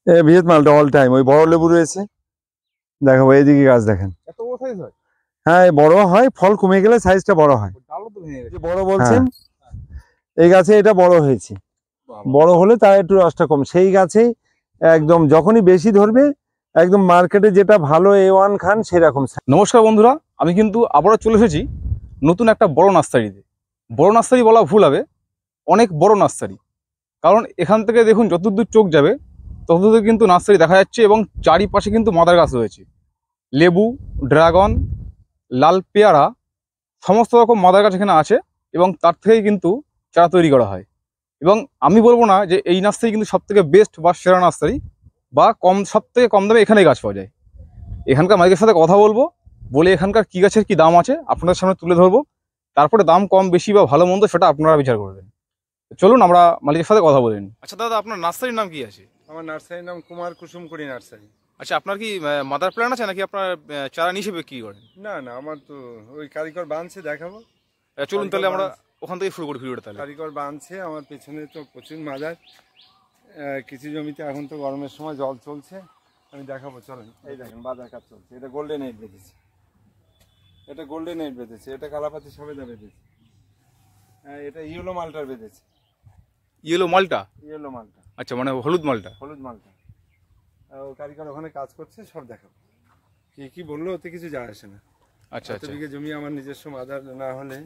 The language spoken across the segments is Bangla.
ভিয়েত মালটা অল টাইম। ওই বড় লেবু রয়েছে, দেখাবো এইদিকে গাছ দেখেন। এত বড় সাইজ হয়? হ্যাঁ বড় হয়, ফল কমে গেলে সাইজটা বড় হয়। ডালও তো ভেঙে গেছে। বড় বলছেন, এই গাছে এটা বড় হয়েছে, বড় হলে তার একটু রসটা কম। সেই গাছেই একদম যখনই বেশি ধরবে একদম মার্কেটে যেটা ভালো A1 খান সেরকম। নমস্কার বন্ধুরা, আমি কিন্তু আবারও চলে এসেছি নতুন একটা বড় নার্সারিতে। বড় নার্সারি বলা ভুল হবে, অনেক বড় নার্সারি। কারণ এখান থেকে দেখুন যতদূর চোখ যাবে ততদূর কিন্তু নার্সারি দেখা যাচ্ছে এবং চারিপাশে কিন্তু মাদার গাছ রয়েছে। লেবু, ড্রাগন, লাল পেয়ারা, সমস্ত রকম মাদার গাছ এখানে আছে এবং তার থেকেই কিন্তু চারা তৈরি করা হয়। এবং আমি বলবো না যে এই নার্সারি কিন্তু সবথেকে বেস্ট বা সেরা নার্সারি বা সবথেকে কম দামে এখানেই গাছ পাওয়া যায়। এখানকার মালিকের সাথে কথা বলবো, বলে এখানকার কী গাছের কী দাম আছে আপনাদের সামনে তুলে ধরবো। তারপরে দাম কম বেশি বা ভালো মন্দ সেটা আপনারা বিচার করবেন। চলুন আমরা মালিকের সাথে কথা বলে নিই। আচ্ছা দাদা, আপনার নার্সারির নাম কি আছে? আমার নার্সারির নাম কুমার কুসুমকুড়ি নার্সারি। আচ্ছা, আপনার কি মাদার প্ল্যান্ট আছে নাকি আপনার চারা নিয়ে বিক্রি করেন? না না, আমার তো ওই কারিগর বানছে, দেখাবো। চলুন তাহলে আমরা ওখান থেকে শুরু করি ভিডিওটা। তাহলে কারিগর বানছে, আমার পেছনে তো প্রচুর মাদার। কিছু জমিতে এখন তো গরমের সময় জল চলছে, আমি দেখাবো চলেন। এই দেখেন বাজার কাজ চলছে, এটা গোল্ডেন এইট বেঁধেছে, এটা গোল্ডেন এইট বেঁধেছে, এটা কালাপাতি সবেদা বেঁধেছে, এটা ইয়েলো মালটার বেঁধেছে। ইয়েলো মালটা? ইয়েলো মালটা, আচ্ছা, মানে হলুদ মালটা। হলুদ মালটা। ও কারিগর ওখানে কাজ করছে, সব দেখাবো। কি কি বললো ওতে কিছু যায় আসে না। আচ্ছা আচ্ছা, বিঘে জমি আমার নিজস্ব মাদার না হলে।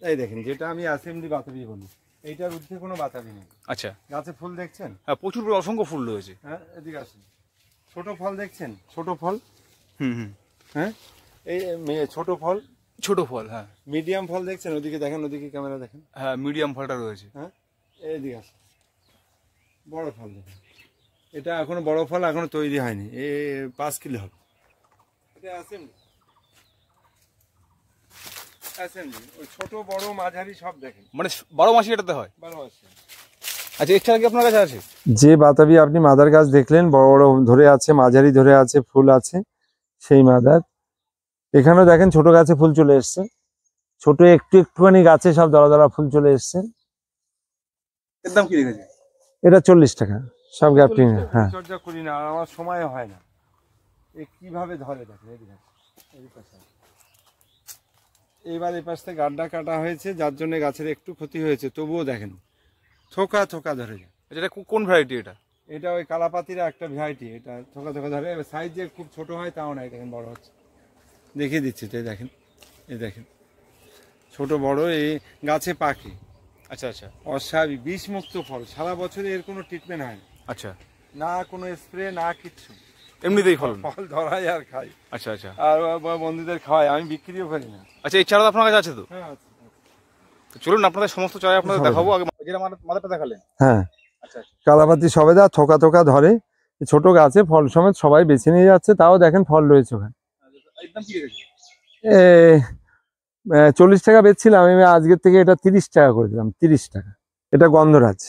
এই দেখেন, যেটা আমি অ্যাসেম্বলি বাতাবি বলি, এইটার ঊর্ধ্বে কোনো বাতাবি নেই। আচ্ছা, গাছে ফুল দেখছেন? হ্যাঁ প্রচুর অসংখ্য ফুল রয়েছে। হ্যাঁ এদিকে আসেন, ছোট ফল দেখছেন? ছোট ফল, হুম। হ্যাঁ এই ছোট ফল, ছোট ফল, হ্যাঁ। মিডিয়াম ফল দেখছেন? ওদিকে দেখেন, ওদিকে ক্যামেরা দেখেন। হ্যাঁ মিডিয়াম ফলটা রয়েছে। হ্যাঁ এইদিকে আসেন, বড় ফল দেখেন। এটা এখনো বড় ফল এখনো তৈরি হয়নি, 5 কিলো হবে। এটা অ্যাসেম্বলি, ওই ছোট বড় মাঝারি সব দেখেন, মানে 12 মাসই এটাতে হয়? 12 মাসে। আচ্ছা, এছাড়া কি আপনার কাছে আছে? যে বাতাবি আপনি মাদার গাছ দেখলেন, বড় বড় ধরে আছে, মাঝারি ধরে আছে, ফুল আছে, সেই মাদার। এখানেও দেখেন ছোট গাছে ফুল চলে এসছে, ছোট একটুখানি গাছে সব দলা দলা ফুল চলে এসছে। এর দাম কি রেখেছে? এটা 40 টাকা সব গ্যাপটিং। হ্যাঁ চর্চা করি না, আমার সময় হয় না। কিভাবে ধরে দেখেন, এইবার এই পাশ থেকে গাড্ডা কাটা হয়েছে, যার জন্য গাছের একটু ক্ষতি হয়েছে, তবুও দেখেন থোকা থোকা ধরে যায়। এটা কোন ভ্যারাইটি? এটা ওই কালাপাতির একটা ভ্যারাইটি, এটা থোকা থোকা ধরে। সাইজ যে খুব ছোট হয় তাও নাই, দেখেন বড় হচ্ছে, দেখিয়ে দিচ্ছি তো। দেখেন, এই দেখেন ছোট বড় এই গাছে পাখি। আচ্ছা আচ্ছা, অস্বাভাবিক বিষমুক্ত ফল, সারা বছরে এর কোনো ট্রিটমেন্ট হয় না। আচ্ছা, না কোনো স্প্রে না কিচ্ছু, এমনিতেই ফল ধরাই আর খাই। আচ্ছা আচ্ছা, আর বন্ধুদের খাওয়াই, আমি বিক্রিও করি না। আচ্ছা, এই চারা আপনার কাছে আছে তো? হ্যাঁ আছে। চলুন আপনাদের সমস্ত চারা আপনাদের দেখাবো। আগে যেটা মাদারটা দেখালেন। হ্যাঁ আচ্ছা আচ্ছা, কালাপাতি সবেদা থোকা থোকা ধরে, ছোট গাছে ফল সমেত সবাই বেছে নিয়ে যাচ্ছে, তাও দেখেন ফল রয়েছে ওখানে। একদম কি রেখেছে? 40 টাকা বেচছিলাম, আমি আজকের থেকে এটা 30 টাকা করে দিলাম। 30 টাকা। এটা গন্ধরাজ,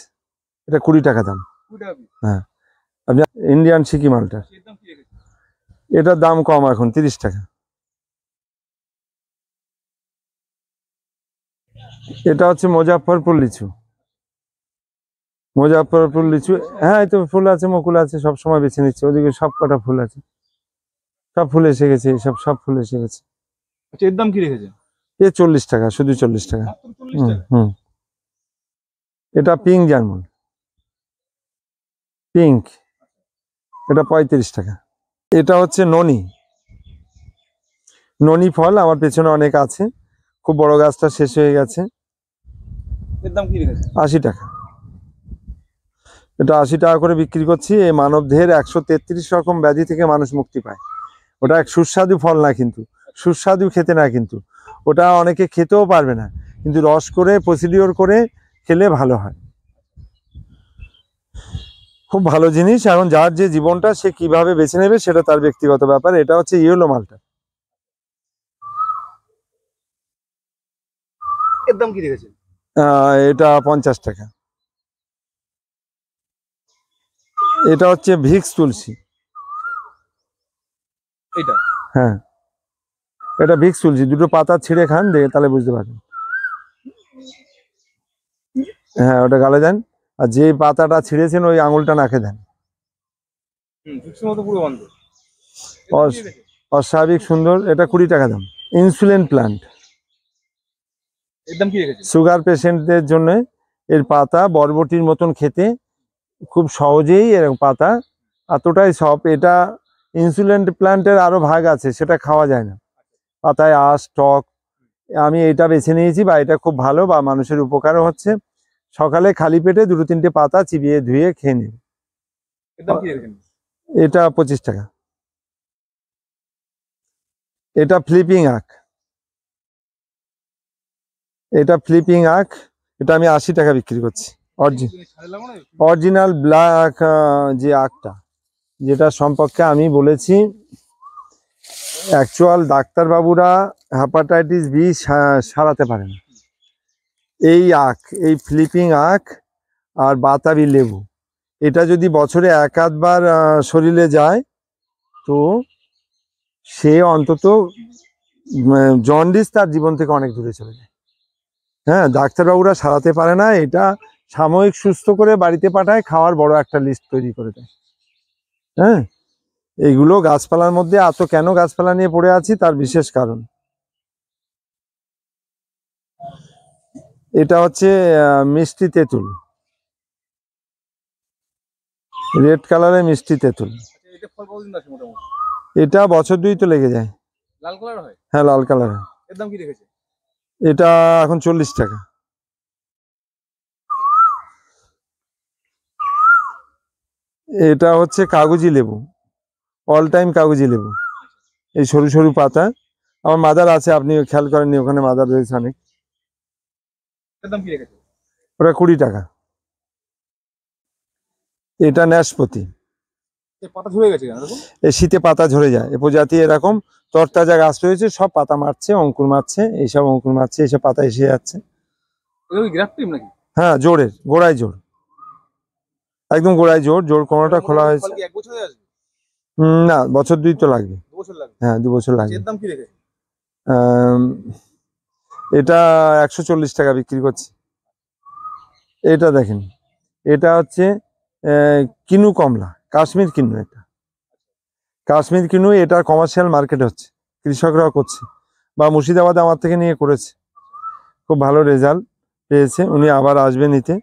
এটা 20 টাকা দাম। হ্যাঁ আপনি ইন্ডিয়ান সিকি মালটা, এটার দাম কম এখন 30 টাকা। এটা হচ্ছে মুজাফফরপুর লিচু, মুজাফফরপুর লিচু। হ্যাঁ এই তো ফুল আছে, মুকুল আছে, সব সময় বেছে নিচ্ছে। ওদিকে সব কটা ফুল আছে, সব ফুল এসে গেছে, সব ফুল এসে গেছে। আচ্ছা, এর দাম কি রেখেছে? 40 টাকা, শুধু 40 টাকা। হুম। এটা পিঙ্ক জার্মান, পিঙ্ক, এটা 35 টাকা। এটা হচ্ছে ননি, ননি ফল আমার পেছনে অনেক আছে, খুব বড় গাছটা শেষ হয়ে গেছে। এর দাম কি রেখেছে? 80 টাকা। এটা 80 টাকা করে বিক্রি করছি। এই মানব দেহের 133 রকম ব্যাধি থেকে মানুষ মুক্তি পায়। ওটা এক সুস্বাদু ফল না কিন্তু, সুস্বাদু খেতে না কিন্তু, ওটা অনেকে খেতেও পারবে না, কিন্তু রস করে প্রসিডিওর করে খেলে ভালো হয়, খুব ভালো জিনিস। এখন যার যে জীবনটা সে কিভাবে বেছে নেবে সেটা তার ব্যক্তিগত ব্যাপার। এটা হচ্ছে ইয়েলো মালটা। এর দাম কি রেখেছে? এটা 50 টাকা। এটা হচ্ছে ভিক্স তুলসী, এটা? হ্যাঁ এটা ভিক্স তুলসী, দুটো পাতা ছিঁড়ে খান, দেখে তাহলে বুঝতে পারবেন। হ্যাঁ ওটা গালে দেন, আর যে পাতাটা ছিঁড়েছেন ওই আঙুলটা নাকে দেন। পুরো বন্ধ। অস্বাভাবিক সুন্দর। এটা 20 টাকা দাম। ইনসুলিন প্ল্যান্ট, এর দাম কি রেখেছে? সুগার পেশেন্টদের জন্য এর পাতা বরবটির মতন খেতে, খুব সহজেই এরকম পাতা এতটাই সব। এটা ইনসুলিন প্ল্যান্টের আরো ভাগ আছে, সেটা খাওয়া যায় না। পাতায় আঁশ টক, আমি এটা বেছে নিয়েছি বা এটা খুব ভালো বা মানুষের উপকারও হচ্ছে। সকালে খালি পেটে 2-3টে পাতা চিবিয়ে ধুয়ে খেয়ে নিন। এর দাম কি রেখেছেন? এটা 25 টাকা। এটা ফ্লিপিং আখ, এটা ফ্লিপিং আখ, এটা আমি 80 টাকা বিক্রি করছি। অরিজিনাল ব্ল্যাক যে আখটা, যেটা সম্পর্কে আমি বলেছি, অ্যাকচুয়াল ডাক্তারবাবুরা হেপাটাইটিস বি সারাতে পারে না। এই আখ, এই ফ্লিপিং আখ আর বাতাবি লেবু, এটা যদি বছরে 1-8বার শরীরে যায় তো সে অন্তত জন্ডিস তার জীবন থেকে অনেক দূরে চলে যায়। হ্যাঁ, ডাক্তারবাবুরা সারাতে পারে না। এটা সাময়িক সুস্থ করে বাড়িতে পাঠায়, খাওয়ার বড় একটা লিস্ট তৈরি করে দেয়। হ্যাঁ, এইগুলো গাছপালার মধ্যে এত কেন গাছপালা নিয়ে পড়ে আছি তার বিশেষ কারণ। এটা হচ্ছে মিষ্টি তেঁতুল, রেড কালারের মিষ্টি তেঁতুল। এটা ফল কতদিন আসে মোটামুটি? এটা বছর 2 তো লেগে যায়। লাল কালার হয়? হ্যাঁ, লাল কালার হয়। এর দাম কি রেখেছে? এটা এখন 40 টাকা। এটা হচ্ছে কাগজি লেবু, অল টাইম কাগজি লেবু। এই সরু সরু পাতা, আমার মাদার আছে, আপনি খেয়াল করেননি, ওখানে মাদার রয়েছে অনেক। এর দাম কি রেখেছে? ওটা 20 টাকা। এটা ন্যাশপতি, এই পাতা ঝরে গেছে কেন দেখুন? এই শীতে পাতা ঝরে যায়। এ প্রজাতি এরকম তরতাজা গাছ রয়েছে, সব পাতা মারছে, অঙ্কুর মারছে, এইসব অঙ্কুর মারছে, এইসব পাতা এসে যাচ্ছে। এগুলো কি গ্রাফটিং নাকি? হ্যাঁ, জোরের গোড়ায় জোর, একদম গোড়ায় জোর। জোর কোনোটা খোলা হয়েছে। ফল কি 1 বছরে আসবে? না, বছর 2 তো লাগবে। 2 বছর লাগবে? হ্যাঁ, 2 বছর লাগবে। এর দাম কি রেখেছে? এটা 140 টাকা বিক্রি করছি। এটা দেখেন, এটা হচ্ছে কিনু কমলা, কাশ্মীর কিনু। এটা কাশ্মীর কিনু, এটার কমার্শিয়াল মার্কেট হচ্ছে, কৃষকরাও করছে, বা মুর্শিদাবাদে আমার থেকে নিয়ে করেছে, খুব ভালো রেজাল্ট পেয়েছে। উনি আবার আসবে নিতে।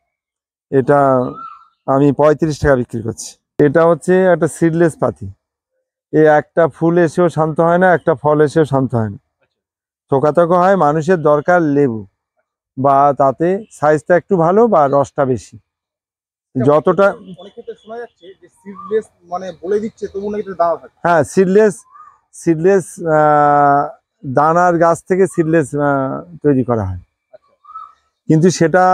এটা আমি 35 টাকা বিক্রি করছি। এটা হচ্ছে একটা সিডলেস পাতি। একটা ফুল এসেও শান্ত হয় না, একটা ফল এসেও শান্ত হয় না, থোকাথোকা হয়। মানুষের দরকার লেবু, বা তাতে সাইজটা একটু ভালো বা রসটা বেশি। যতটা অনেক ক্ষেত্রে শোনা যাচ্ছে যে সিডলেস মানে বলে দিচ্ছে তবু নাকি এটা দানা থাকে। হ্যাঁ, সিডলেস দানার গাছ থেকে সিডলেস তৈরি করা হয়। কিন্তু সেটা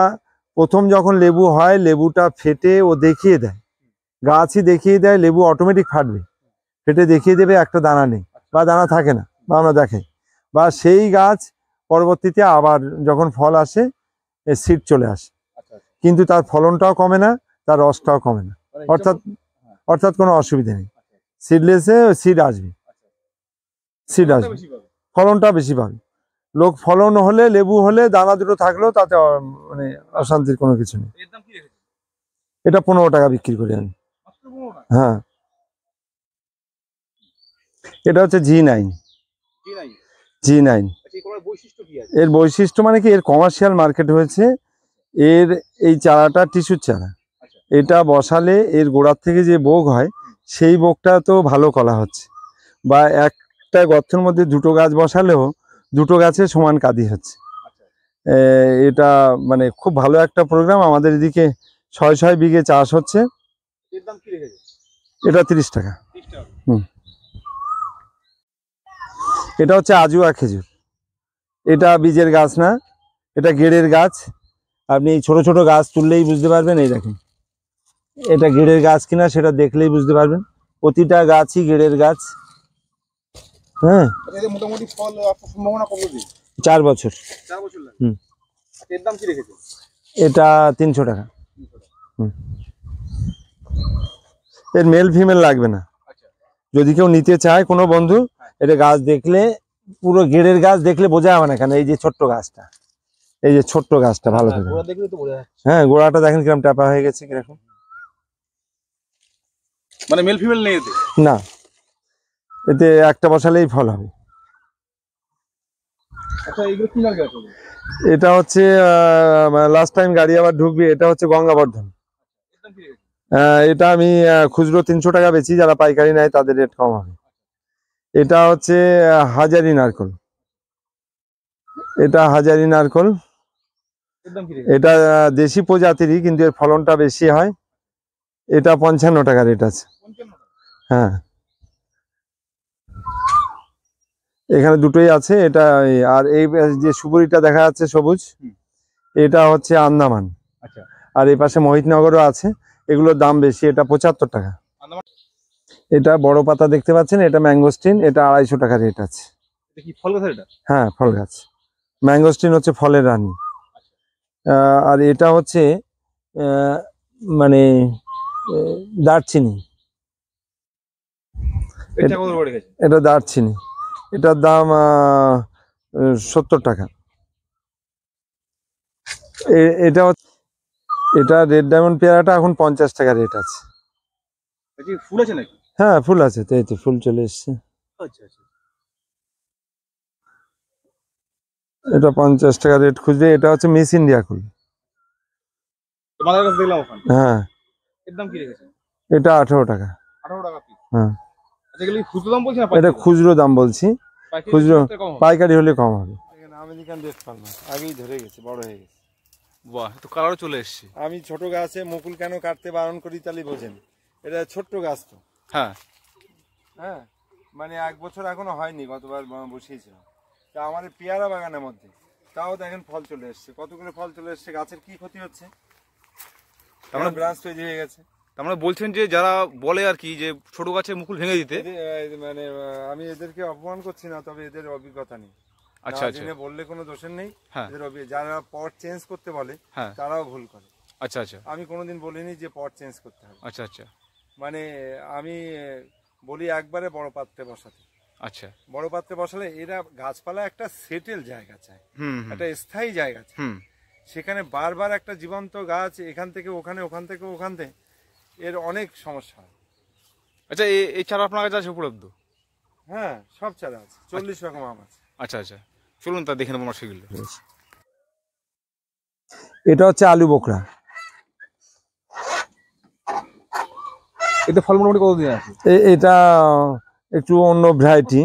প্রথম যখন লেবু হয়, লেবুটা ফেটে ও দেখিয়ে দেয়, গাছই দেখিয়ে দেয় লেবু অটোমেটিক ফাটবে, ফেটে দেখিয়ে দেবে একটা দানা নেই বা দানা থাকে না, বা আমরা দেখাই, বা সেই গাছ পরবর্তীতে আবার যখন ফল আসে সিড চলে আসে, কিন্তু তার ফলনটাও কমে না, তার রসটাও কমে না, অর্থাৎ কোনো অসুবিধা নেই। সিডলেসে সিড আসবে, সিড আসবে, ফলনটা বেশি পাবে। লোক ফলন হলে, লেবু হলে, দানা দুটো থাকলেও তাতে মানে অশান্তির কোনো কিছু নেই। এর দাম কি রেখেছে? এটা 15 টাকা বিক্রি করি আমি। মাত্র 15 টাকা? হ্যাঁ, এটা হচ্ছে G9। আচ্ছা, এই কলার বৈশিষ্ট্য কি আছে? এর বৈশিষ্ট্য মানে কি, এর কমার্শিয়াল মার্কেট হয়েছে। এর এই চারাটা টিস্যুর চারা, এটা বসালে এর গোড়ার থেকে যে বোগ হয় সেই বোগটা তো ভালো কলা হচ্ছে, বা একটা গর্তের মধ্যে 2টো গাছ বসালেও 2টো গাছে সমান কাঁদি হচ্ছে। এটা মানে খুব ভালো একটা প্রোগ্রাম। আমাদের এদিকে 6 বিঘে চাষ হচ্ছে। এর দাম কি রেখেছে? এটা 30 টাকা। 30 টাকা। এটা হচ্ছে আজুয়া খেজুর। এটা বীজের গাছ না, এটা গেড়ের গাছ। আপনি এই ছোট ছোট গাছ তুললেই বুঝতে পারবেন। এই দেখেন, এটা গেড়ের গাছ কিনা সেটা দেখলেই বুঝতে পারবেন। প্রতিটা গাছই গেড়ের গাছ। হ্যাঁ, এটা মোটামুটি ফল আসার সম্ভাবনা কত দিন? 4 বছর। 4 বছর লাগে। হুম। এর দাম কি রেখেছে? এটা 300 টাকা। এর মেল ফিমেল লাগবে না। যদি কেউ নিতে চায় কোনো বন্ধু, এটা গাছ দেখলে, পুরো গেড়ের গাছ দেখলে বোঝা যাবে না কেন, এই যে ছোট্ট গাছটা, এই যে ছোট্ট গাছটা ভালো করে গোড়া দেখলে তো বোঝা যাচ্ছে। হ্যাঁ, গোড়াটা দেখেন কিরকম টাপা হয়ে গেছে কিরকম। মানে মেল ফিমেল নেই এতে? না, এতে একটা বসালেই ফল হবে। আচ্ছা এইগুলো কি নাম গাছ? এটা হচ্ছে লাস্ট টাইম গাড়ি আবার ঢুকবে, এটা হচ্ছে গঙ্গাবর্ধন। এর দাম কি রেখেছে? এটা আমি খুচরো 300 টাকা বেচি, যারা পাইকারি নেয় তাদের রেট কম হবে। এটা হচ্ছে হাজারি নারকল, এটা হাজারি নারকল। এর দাম কি রেখেছে? এটা দেশি প্রজাতিরই, কিন্তু এর ফলনটা বেশি হয়। এটা 55 টাকা রেট আছে। 55 টাকা? হ্যাঁ, এখানে দুটোই আছে। এটা আর এই যে সুপুরিটা দেখা যাচ্ছে সবুজ, এটা হচ্ছে আন্দামান। আচ্ছা। আর এই পাশে মোহিতনগরও আছে, এগুলোর দাম বেশি। এটা 75 টাকা। এটা বড় পাতা দেখতে পাচ্ছেন, এটা ম্যাঙ্গোস্টিন, এটা 250 টাকা রেট আছে। এটা কি ফল গাছ এটা? হ্যাঁ, ফল গাছ। ম্যাঙ্গোস্টিন হচ্ছে ফলের রানী। আর এটা হচ্ছে মানে দারচিনি। এটা কত করে রেখেছে? এটা দারচিনি, এটার দাম 70 টাকা। এটা এটা রেড ডায়মন্ড পেয়ারাটা এখন 50 টাকা রেট আছে। এটা কি ফুল আছে নাকি? হ্যাঁ, ফুল আছে, তো এই তো ফুল চলে এসছে। আচ্ছা আচ্ছা। এটা 50 টাকা রেট খুঁজবে। এটা হচ্ছে মিস ইন্ডিয়া কুল। মাদার গাছ দেখলাম ওখানে। হ্যাঁ, এর দাম কি রেখেছে? এটা 18 টাকা। 18 টাকা পিস? হ্যাঁ, আচ্ছা এগুলো কি খুচরো দাম বলছেন না এটা পাইকারি? খুচরো দাম বলছি। পাইকারি খুচরো, দাম কম হবে? পাইকারি হলে কম হবে। আমেরিকান রেড পালমার আগেই ধরে গেছে, বড় হয়ে গেছে। বাহ, তো কালারও চলে এসেছে। আমি ছোট গাছে মুকুল কেন কাটতে বারণ করি তাহলে বোঝেন। এটা ছোট্ট গাছ তো। হ্যাঁ হ্যাঁ, মানে 1 বছর এখনো হয়নি, গতবার বসিয়েছিলাম। তা আমার এই পেয়ারা বাগানের মধ্যে তাও দেখেন ফল চলে এসছে, কতগুলো ফল চলে এসছে। গাছের কি ক্ষতি হচ্ছে? আমরা ব্রাঞ্চ তৈরি হয়ে গেছে। তার মানে বলছেন যে যারা বলে আর কি যে ছোট গাছে মুকুল ভেঙে দিতে, মানে আমি এদেরকে অপমান করছি না, তবে এদের অভিজ্ঞতা নেই। আচ্ছা আচ্ছা, জেনে বললে কোনো দোষের নেই। হ্যাঁ এদের যারা পট চেঞ্জ করতে বলে, হ্যাঁ, তারাও ভুল করে। আচ্ছা আচ্ছা আমি কোনোদিন বলিনি যে পট চেঞ্জ করতে হবে। আচ্ছা আচ্ছা মানে আমি বলি একবারে বড় পাত্রে বসাতে। আচ্ছা, বড় পাত্রে বসালে এরা গাছপালা একটা সেটেল জায়গা চায়, হুম একটা স্থায়ী জায়গা চায়। হুম, সেখানে বারবার একটা জীবন্ত গাছ এখান থেকে ওখানে, ওখান থেকে ওখানে, এর অনেক সমস্যা হয়। আচ্ছা এই চারা আপনার কাছে আছে উপলব্ধ? হ্যাঁ, সব চারা আছে, 40 রকম আম আছে। আচ্ছা আচ্ছা, চলুন তা দেখে নেবো আমরা সেগুলো। এটা হচ্ছে আলু বোকরা। এতে ফল মোটামুটি কতদিন আছে? এটা একটু অন্য ভ্যারাইটি।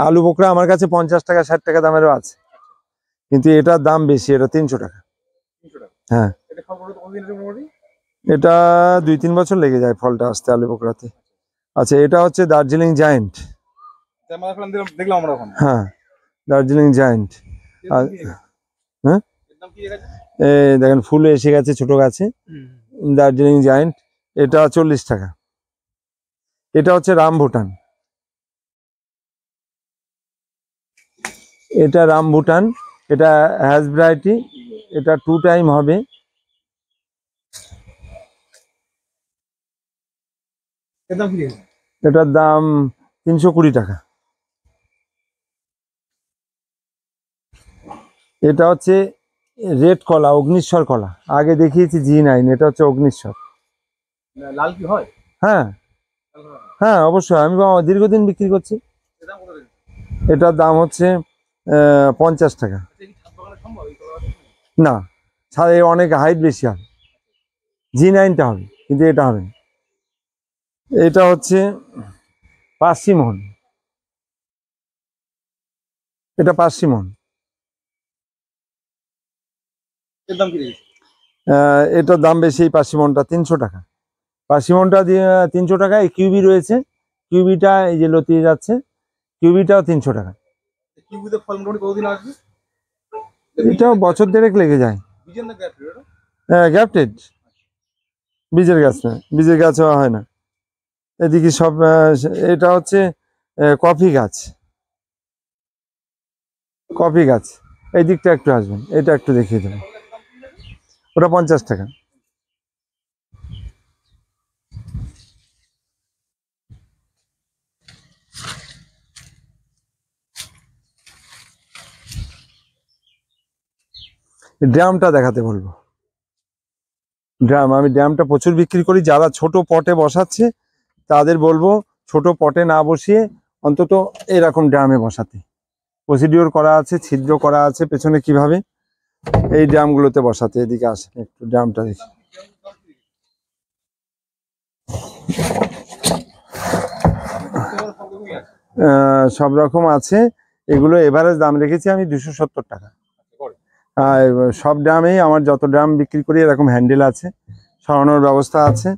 আলু বোকরা আমার কাছে 50 টাকা 60 টাকা দামেরও আছে, কিন্তু এটার দাম বেশি, এটা 300 টাকা। 300 টাকা? হ্যাঁ, এটা ফল মোটামুটি কতদিন আছে মোটামুটি? এটা 2-3 বছর লেগে যায় ফলটা আসতে আলু বোকরাতে। আচ্ছা, এটা হচ্ছে দার্জিলিং জায়েন্ট। দেখলাম আমরা ওখানে। হ্যাঁ, দার্জিলিং জায়েন্ট। হ্যাঁ, এই দেখেন ফুল এসে গেছে ছোট গাছে, দার্জিলিং জায়েন্ট। এটা 40 টাকা। এটা হচ্ছে রামভুটান, এটা রামভুটান, এটা হ্যাজ ভ্যারাইটি, এটা 2 টাইম হবে। এটার দাম 320 টাকা। এটা হচ্ছে রেড কলা, অগ্নিশ্বর কলা। আগে দেখিয়েছি G9, এটা হচ্ছে অগ্নিশ্বর। লাল কি হয়? হ্যাঁ হ্যাঁ, অবশ্যই, আমি দীর্ঘদিন বিক্রি করছি। এটার দাম হচ্ছে 50 টাকা। না, ছাড়া অনেক হাইট বেশি হবে, G9টা হবে, কিন্তু এটা হবে না। এটা হচ্ছে পার্সিমন, এটা পার্সিমন। এটার দাম বেশি, এই পার্সিমনটা 300 টাকা। পার্সিমনটা দিয়ে 300 টাকা। এই কিউবি রয়েছে, কিউবিটা এই যে লতিয়ে যাচ্ছে, কিউবিটাও 300 টাকা। কিউবিতে ফল মোটামুটি কতদিন আসবে? এটাও বছর দেড়েক লেগে যায়। হ্যাঁ, গ্যাপটেড, বীজের গাছ না, বীজের গাছও হয় না। এদিকে সব এটা হচ্ছে কফি গাছ, কফি গাছ। এই দিকটা একটু আসবেন, এটা একটু দেখিয়ে দেবেন। ওটা 50 টাকা। ড্রামটা দেখাতে বলবো। ড্রাম, আমি ড্রামটা প্রচুর বিক্রি করি। যারা ছোট পটে বসাচ্ছে তাদের বলবো ছোট পটে না বসিয়ে অন্তত এরকম ড্রামে বসাতে। প্রসিডিওর করা আছে, ছিদ্র করা আছে পেছনে কিভাবে, এই ড্রামগুলোতে বসাতে। এদিকে আসেন একটু, ড্রামটা দেখি। সব রকম আছে। এগুলো এভারেজ দাম রেখেছি আমি 270 টাকা। আর সব ড্রামেই আমার যত ড্রাম বিক্রি করি এরকম হ্যান্ডেল আছে, সরানোর ব্যবস্থা আছে।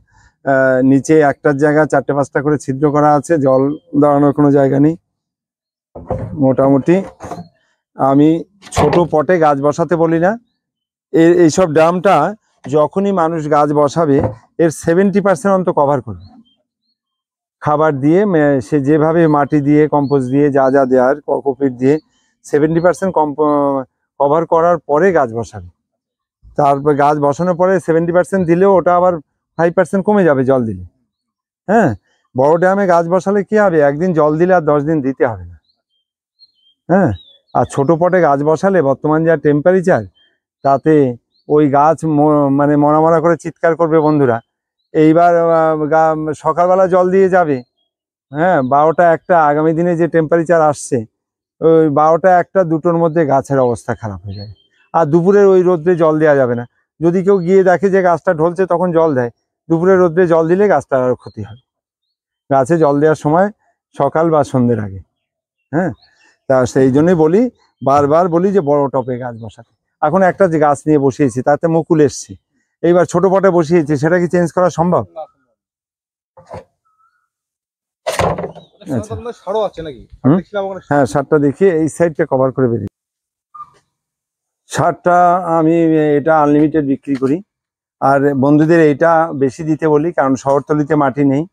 নিচে একটার জায়গা 4-5টা করে ছিদ্র করা আছে, জল দাঁড়ানোর কোনো জায়গা নেই। মোটামুটি আমি ছোট পটে গাছ বসাতে বলি না। এইসব ড্রামটা যখনই মানুষ গাছ বসাবে এর 70% অন্তত কভার করবে খাবার দিয়ে। সে যেভাবে মাটি দিয়ে, কম্পোস্ট দিয়ে, যা যা দেওয়ার, কোকোপিট দিয়ে 70% কভার করার পরে গাছ বসাবে। তারপর গাছ বসানোর পরে 70% দিলেও ওটা আবার 5% কমে যাবে জল দিলে। হ্যাঁ, বড় ড্রামে গাছ বসালে কি হবে, একদিন জল দিলে আর 10 দিন দিতে হবে না। হ্যাঁ, আর ছোট পটে গাছ বসালে বর্তমান যা টেম্পারেচার, তাতে ওই গাছ মানে মরা মরা করে চিৎকার করবে বন্ধুরা। এইবার সকালবেলা জল দিয়ে যাবে, হ্যাঁ 12টা 1টা, আগামী দিনে যে টেম্পারেচার আসছে ওই 12টা 1টা 2টোর মধ্যে গাছের অবস্থা খারাপ হয়ে যায়। আর দুপুরের ওই রোদ্রে জল দেওয়া যাবে না। যদি কেউ গিয়ে দেখে যে গাছটা ঢলছে তখন জল দেয়, দুপুরের রোদ্রে জল দিলে গাছটার আরও ক্ষতি হয়। গাছে জল দেওয়ার সময় সকাল বা সন্ধ্যের আগে। হ্যাঁ, তা সেই জন্যই বলি, বারবার বলি যে বড় টপে গাছ বসাতে। এখন একটা যে গাছ নিয়ে বসিয়েছি তাতে মুকুল এসছে, এইবার ছোট পটে বসিয়েছি, সেটা কি চেঞ্জ করা সম্ভব? হ্যাঁ, সারটা দেখিয়ে এই সাইডটা কভার করে বেরিয়ে। সারটা আমি এটা আনলিমিটেড বিক্রি করি, আর বন্ধুদের এইটা বেশি দিতে বলি কারণ শহরতলিতে মাটি নেই।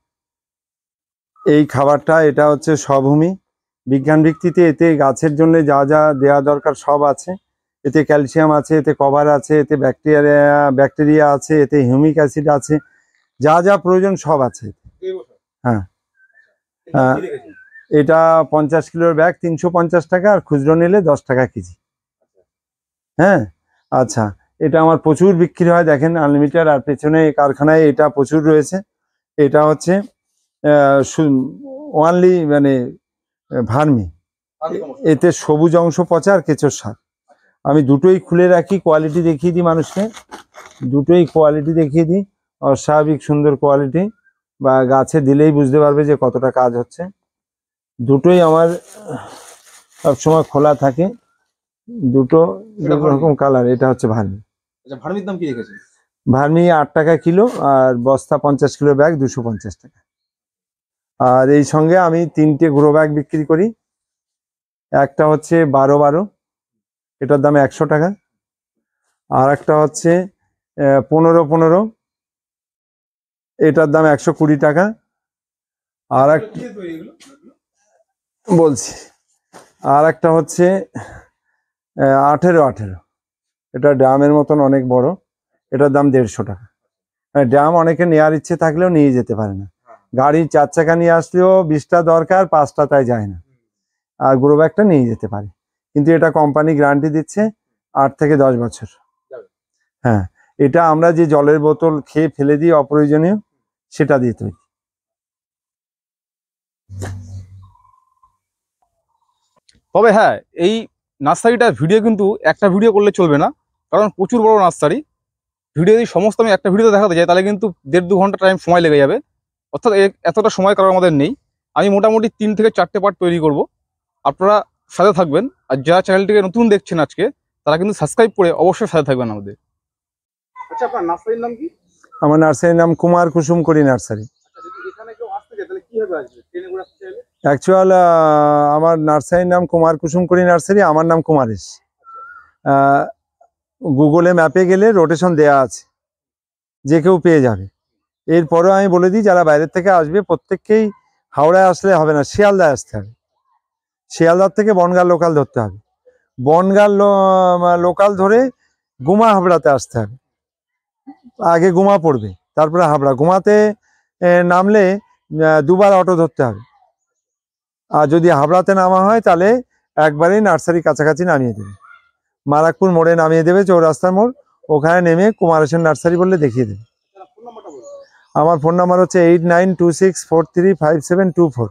এই খাবারটা এটা হচ্ছে স্বভূমি, বিজ্ঞান ভিত্তিতে। এতে গাছের জন্য যা যা দেওয়া দরকার সব আছে। এতে ক্যালসিয়াম আছে, এতে কভার আছে, এতে ব্যাকটেরিয়া আছে, এতে হিউমিক অ্যাসিড আছে, যা যা প্রয়োজন সব আছে। হ্যাঁ, এটা 50 কিলোর ব্যাগ 350 টাকা, আর খুচরো নিলে 10 টাকা কেজি। হ্যাঁ, আচ্ছা, এটা আমার প্রচুর বিক্রি হয় দেখেন, আনলিমিটেড। আর পেছনে কারখানায় এটা প্রচুর রয়েছে। এটা হচ্ছে ওয়ানলি মানে ভার্মি, এতে সবুজ অংশ পচা আর কেঁচোর সার। আমি দুটোই খুলে রাখি, কোয়ালিটি দেখিয়ে দিই মানুষকে, দুটোই কোয়ালিটি দেখিয়ে দিই। অস্বাভাবিক সুন্দর কোয়ালিটি, বা গাছে দিলেই বুঝতে পারবে যে কতটা কাজ হচ্ছে। দুটোই আমার সবসময় খোলা থাকে, দুটো রকম কালার। এটা হচ্ছে ভার্মি। ভার্মির দাম কি রেখেছে? ভার্মি 8 টাকা কিলো, আর বস্তা 50 কিলো ব্যাগ 250 টাকা। আর এই সঙ্গে আমি 3টে গ্রো ব্যাগ বিক্রি করি। একটা হচ্ছে 12-12, এটার দাম 100 টাকা। আর একটা হচ্ছে 15-15, এটার দাম 120 টাকা। আর বলছি, আর একটা হচ্ছে 18-18, এটা ড্রামের মতন অনেক বড়, এটার দাম 150 টাকা। ড্রাম অনেকে নেওয়ার ইচ্ছে থাকলেও নিয়ে যেতে পারে না। গাড়ি 4 চাকা নিয়ে আসলেও 20টা দরকার, 5টা তাই যায় না। আর গ্রো ব্যাগটা নিয়ে যেতে পারে, কিন্তু এটা কোম্পানি গ্যারান্টি দিচ্ছে 8 থেকে 10 বছর। হ্যাঁ, এটা আমরা যে জলের বোতল খেয়ে ফেলে দিই অপ্রয়োজনীয়, সেটা দিয়ে তৈরি। তবে হ্যাঁ, এই নার্সারিটার ভিডিও কিন্তু একটা ভিডিও করলে চলবে না, কারণ প্রচুর বড় নার্সারি। ভিডিও যদি সমস্ত আমি একটা ভিডিওতে দেখাতে যাই তাহলে কিন্তু 1.5-2 ঘন্টা টাইম সময় লেগে যাবে, অর্থাৎ এতটা সময় কারণ আমাদের নেই। আমি মোটামুটি 3 থেকে 4টে পার্ট তৈরি করব, আপনারা সাথে থাকবেন। আর যারা চ্যানেলটিকে নতুন দেখছেন আজকে, তারা কিন্তু সাবস্ক্রাইব করে অবশ্যই সাথে থাকবেন আমাদের। আচ্ছা, আপনার নার্সারির নাম কি? আমার নার্সারির নাম কুমার কুসুম করি নার্সারি। অ্যাকচুয়াল আমার নার্সারির নাম কুমার কুসুম করি নার্সারি, আমার নাম কুমারেশ। গুগলে ম্যাপে গেলে রোটেশন দেয়া আছে, যে কেউ পেয়ে যাবে। এরপরেও আমি বলে দিই, যারা বাইরের থেকে আসবে প্রত্যেককেই হাওড়ায় আসলে হবে না, শিয়ালদায় আসতে হবে। শিয়ালদার থেকে বনগাঁ লোকাল ধরতে হবে, বনগাঁ লোকাল ধরে গুমা হাবড়াতে আসতে হবে। আগে গুমা পড়বে, তারপরে হাবড়া। গুমাতে নামলে 2বার অটো ধরতে হবে। আর যদি হাবড়াতে নামা হয় তাহলে একবারেই নার্সারি কাছাকাছি নামিয়ে দেবে। মারাকপুর মোড়ে নামিয়ে দেবে, চৌরাস্তার মোড়, ওখানে নেমে কুমার হোসেন নার্সারি বললে দেখিয়ে দেবে। আমার ফোন নাম্বার হচ্ছে 8926435724।